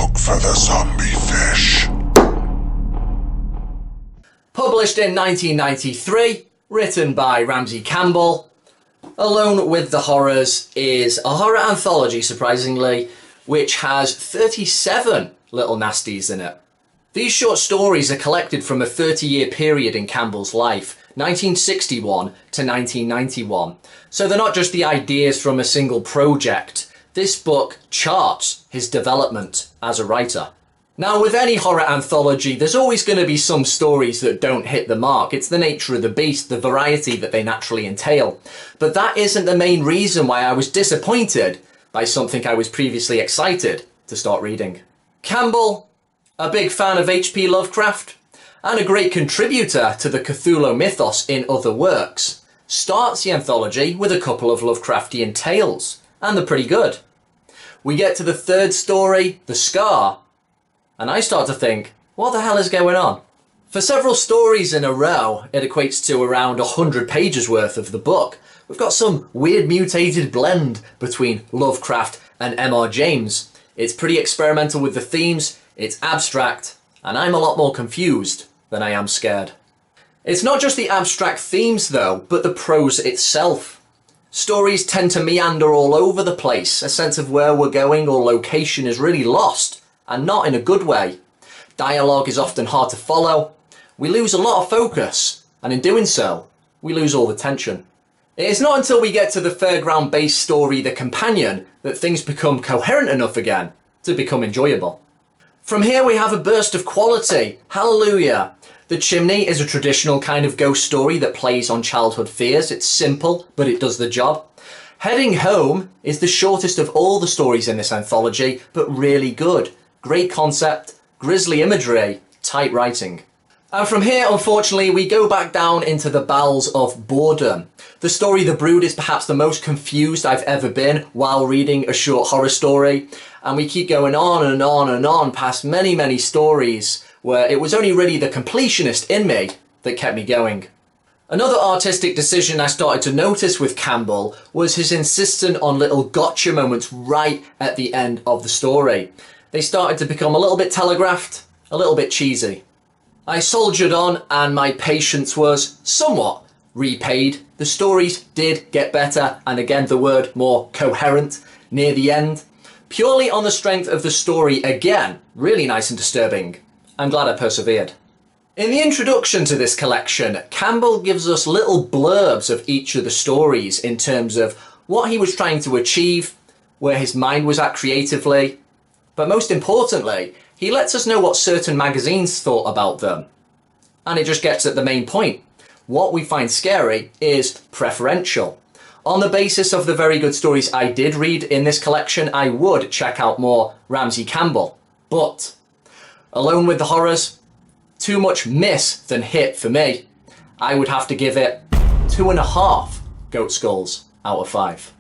Look for the zombie fish. Published in 1993, written by Ramsey Campbell, Alone with the Horrors is a horror anthology, surprisingly, which has 37 little nasties in it. These short stories are collected from a 30-year period in Campbell's life, 1961 to 1991. So they're not just the ideas from a single project. This book charts his development as a writer. Now, with any horror anthology, there's always going to be some stories that don't hit the mark. It's the nature of the beast, the variety that they naturally entail. But that isn't the main reason why I was disappointed by something I was previously excited to start reading. Campbell, a big fan of H.P. Lovecraft, and a great contributor to the Cthulhu mythos in other works, starts the anthology with a couple of Lovecraftian tales, and they're pretty good. We get to the third story, The Scar, and I start to think, what the hell is going on? For several stories in a row, it equates to around 100 pages worth of the book. We've got some weird mutated blend between Lovecraft and M.R. James. It's pretty experimental with the themes, it's abstract, and I'm a lot more confused than I am scared. It's not just the abstract themes though, but the prose itself. Stories tend to meander all over the place. A sense of where we're going or location is really lost, and not in a good way. Dialogue is often hard to follow. We lose a lot of focus, and in doing so, we lose all the tension. It is not until we get to the fairground-based story, The Companion, that things become coherent enough again to become enjoyable. From here we have a burst of quality. Hallelujah! The Chimney is a traditional kind of ghost story that plays on childhood fears. It's simple, but it does the job. Heading Home is the shortest of all the stories in this anthology, but really good. Great concept, grisly imagery, tight writing. And from here, unfortunately, we go back down into the bowels of boredom. The story The Brood is perhaps the most confused I've ever been while reading a short horror story. And we keep going on and on and on past many, many stories where it was only really the completionist in me that kept me going. Another artistic decision I started to notice with Campbell was his insistence on little gotcha moments right at the end of the story. They started to become a little bit telegraphed, a little bit cheesy. I soldiered on and my patience was somewhat repaid. The stories did get better, and again the word more coherent near the end. Purely on the strength of the story again, really nice and disturbing. I'm glad I persevered. In the introduction to this collection, Campbell gives us little blurbs of each of the stories in terms of what he was trying to achieve, where his mind was at creatively, but most importantly, he lets us know what certain magazines thought about them. And it just gets at the main point. What we find scary is preferential. On the basis of the very good stories I did read in this collection, I would check out more Ramsey Campbell. But Alone with the Horrors, too much miss than hit for me. I would have to give it 2.5 goat skulls out of 5.